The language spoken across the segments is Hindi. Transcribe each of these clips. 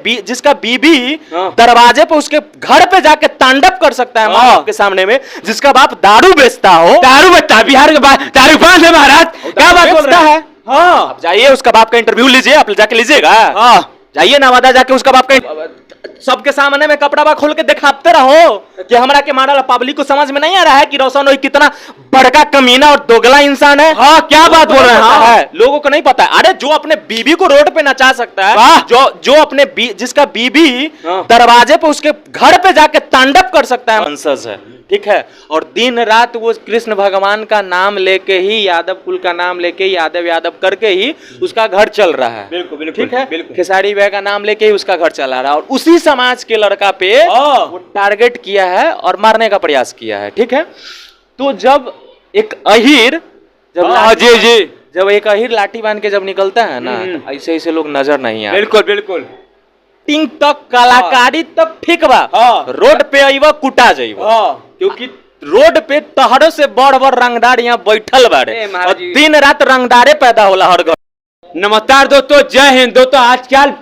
जिसका बीबी दरवाजे पे उसके घर पे जाके तांडव कर सकता है माँ बाप के सामने में, जिसका बाप दारू बेचता हो, दारू बेचता है बिहार के दारू पान है महाराज, क्या बात बोल रहे हैं? हाँ, आप जाइए उसका बाप का इंटरव्यू लीजिए, आप जाके लीजिएगा। हाँ जाइए नवादा, जाके उसका बाप का सबके सामने में कपड़ा खोल के दिखाते रहो कि हमरा के मारल। पब्लिक को समझ में नहीं आ रहा है कि रोशन रोही कितना बड़का कमीना और दोगला इंसान है। हाँ क्या बात बोल रहे हैं? हाँ लोगों को नहीं पता। अरे जो अपने बीबी को रोड पे नचा सकता है, जो अपने जिसका बीबी दरवाजे पे उसके घर पे जाके तांडव कर सकता है, वंशज है, ठीक है। और दिन रात वो कृष्ण भगवान का नाम लेके ही, यादव कुल का नाम लेके ही, यादव यादव करके ही उसका घर चल रहा है। बिल्कुल बिल्कुल, ठीक है। बिल्कुल। खेसारी भाई का नाम लेके ही उसका घर चला रहा है, और उसी समाज के लड़का पे वो टारगेट किया है और मारने का प्रयास किया है, ठीक है। तो जब एक अहीर जब एक अहीर लाठी बांध के जब निकलता है ना, तो ऐसे ऐसे लोग नजर नहीं आते। बिल्कुल बिल्कुल। टिंग तक कलाकारी तक ठीक बा, रोड पे आईवा कुटा जाइबा, क्योंकि रोड पे तहरों से बड़ बड़ रंगदार यहाँ बैठल बाड़े और दिन रात रंगदारे पैदा होला हर घर। नमस्कार दोस्तों, जय हिंद दोस्तों। आजकल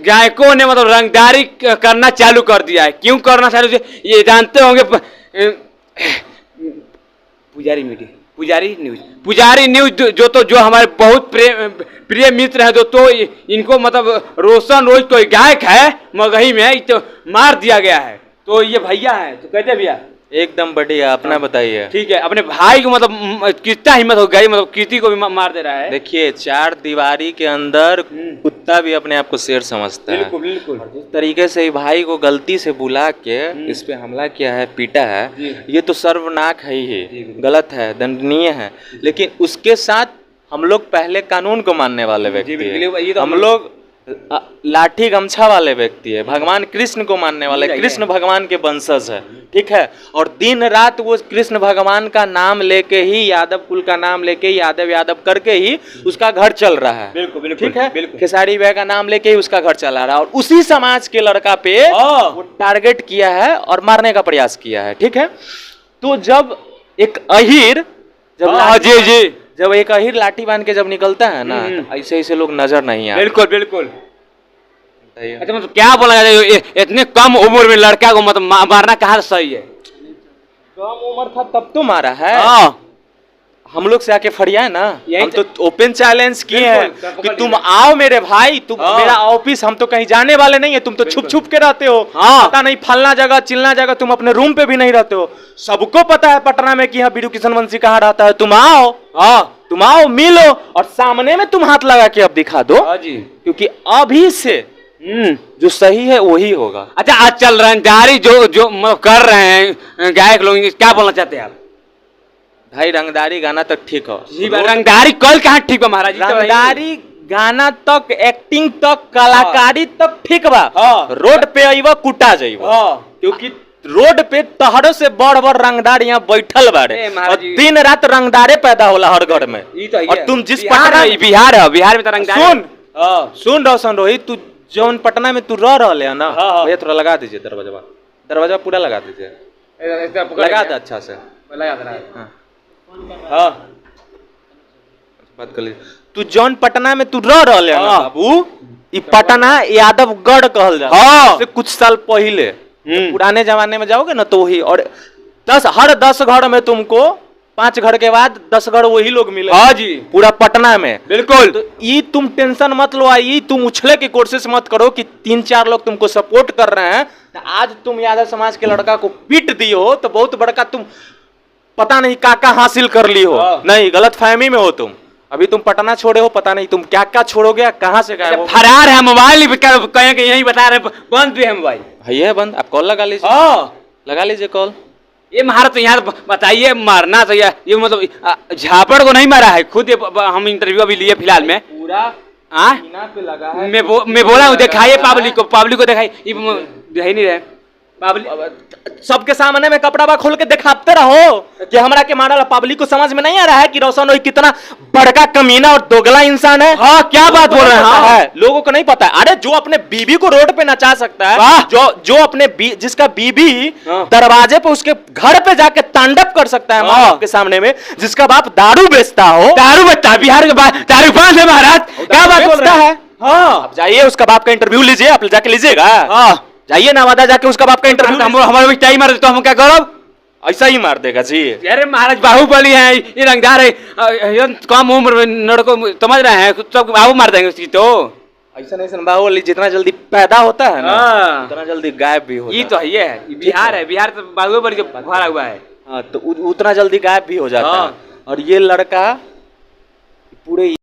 गायकों ने मतलब रंगदारी करना चालू कर दिया है। क्यों करना चालू किया ये जानते होंगे। पुजारी न्यूज जो हमारे बहुत प्रिय मित्र है दोस्तों, इनको मतलब रोशन रोज तो गायक है मगही में तो मार दिया गया है। तो ये भैया है, तो कहते भैया एकदम बढ़िया, अपना बताइए। ठीक है, अपने भाई को मतलब कितना हिम्मत हो गई, मतलब कीर्ति को भी मार दे रहा है। देखिए चार दीवारी के अंदर कुत्ता भी अपने आप को शेर समझता है। बिल्कुल बिल्कुल। जिस तरीके से भाई को गलती से बुला के इस पे हमला किया है, पीटा है, ये तो सर्वनाक है ही, गलत है, दंडनीय है। लेकिन उसके साथ हम लोग पहले कानून को मानने वाले व्यक्ति हैं। हम लोग लाठी गमछा वाले व्यक्ति है, भगवान कृष्ण को मानने वाले, कृष्ण भगवान के वंशज है, ठीक है। और दिन रात वो कृष्ण भगवान का नाम लेके ही, यादव कुल का नाम लेके ही, यादव यादव करके ही उसका घर चल रहा है। बिल्कुल बिल्कुल, ठीक है। बिल्कुल। खेसारी भाई का नाम लेके ही उसका घर चला रहा है, और उसी समाज के लड़का पे वो टारगेट किया है और मारने का प्रयास किया है, ठीक है। तो जब एक अहीर जब एक अहीर लाठी बांध के जब निकलता है ना, तो ऐसे ऐसे लोग नजर नहीं आते। बिल्कुल बिल्कुल। अच्छा मतलब क्या बोला जाए, इतने कम उम्र में लड़का को मतलब मारना कहाँ सही है? कम उम्र था तब तो मारा है। हम लोग से आके फरियाए ना, हम तो ओपन चैलेंज किए हैं कि तुम आओ मेरे भाई, तुम मेरा ऑफिस, हम तो कहीं जाने वाले नहीं है, तुम तो छुप छुप के रहते हो, पता नहीं फलना जगह चिलना जगह, तुम अपने रूम पे भी नहीं रहते हो। सबको पता है पटना में कि बीडू किशन वंशी कहाँ रहता है। तुम आओ मिलो, और सामने में तुम हाथ लगा के अब दिखा दो, क्योंकि अभी से जो सही है वही होगा। अच्छा आज चल रंगदारी जो कर रहे हैं गायक लोग, क्या बोलना चाहते हैं आप? भाई रंगदारी गाना तक ठीक हो, रंगदारी कल कहाँ ठीक बा महाराज? रंगदारी गाना तक, एक्टिंग तक, कलाकारी तक ठीक बा, रोड पे आईवा कुटा जाइबा, क्योंकि रोड पे तहरों से बड़ बड़ रंगदार यहाँ बैठल बाड़े और दिन रात रंगदारे पैदा होला हर घर में। और तुम जिस पटना, बिहार में तो रंगदार सुन रोशन रोही, तू जौन पटना में तू रह रहे है ना, भैया थोड़ा लगा दीजिए दरवाजा पूरा लगा दीजिए, लगा दे अच्छा से, बात कर लीजिए। तू जौन पटना में तू रह रहे है ना बाबू, ई पटना यादवगढ़ कहल जाता है। कुछ साल पहले पुराने जमाने में जाओगे ना तो वही, और हर 10 घर में तुमको 5 घर के बाद 10 घर वही लोग मिले। हाँ जी, पूरा पटना में। बिल्कुल। तो ये तुम टेंशन मत लो, ये तुम उछले की कोशिश मत करो कि 3-4 लोग तुमको सपोर्ट कर रहे हैं। तो आज तुम यादव समाज के लड़का को पीट दिए हो, तो बहुत बड़का तुम पता नहीं क्या हासिल कर ली हो। नहीं, गलत फहमी में हो तुम। अभी तुम पटना छोड़े हो, पता नहीं तुम क्या क्या छोड़ोगे, कहाँ से गए हो। फरार है, मोबाइल कहें कि यही बता रहे, बंद भी है मोबाइल। भैया बंद, आप कॉल लगा लीजिए, लगा लीजिए कॉल। ये मारा तो यहाँ बताइए, मारना चाहिए ये, मतलब झापड़ को नहीं मारा है, खुद हम इंटरव्यू अभी लिए फिलहाल में पूरा पे लगा है। मैं बोला हूँ दिखाइए पब्लिक को दिखाइए, ही नहीं रहे। सबके सामने में कपड़ा खोल के दिखाते रहो कि हमरा के मारल। पब्लिक को समझ में नहीं आ रहा है कि रोशन रोही कितना बड़का कमीना और दोगला इंसान है। हाँ क्या बात बोल रहे हैं? लोगों को नहीं पता। अरे जो अपने बीबी को रोड पे नचा सकता है, जो अपने जिसका बीबी दरवाजे पे उसके घर पे जाके तांडव कर सकता है माँ बाप के सामने में, जिसका बाप दारू बेचता हो, दारू बेचता है बिहार के दारू पान है महाराज, क्या बात बोल रहे हैं? हाँ आप जाइए उसका बाप का इंटरव्यू लीजिए, आप जाके लीजिएगा। हाँ जाइए नवादा जाके उसका बाप का इंटरव्यू हमारे टाइम मार तो हम क्या करब? ऐसा ही मार देगा जी। अरे महाराज बाहुबली है, ये रंगदार है, कम उम्र में लड़को समझ रहे हैं, सब बाबू मार देंगे उसकी तो। ऐसा नहीं बाहुबली जितना जल्दी पैदा होता है ना हाँ। उतना जल्दी गायब भी होता ये तो है, ये है, ये बिहार है, बिहार तो बाहुबली जो भरा हुआ है। हाँ, तो उतना जल्दी गायब भी हो जाता हाँ। है। और ये लड़का पूरे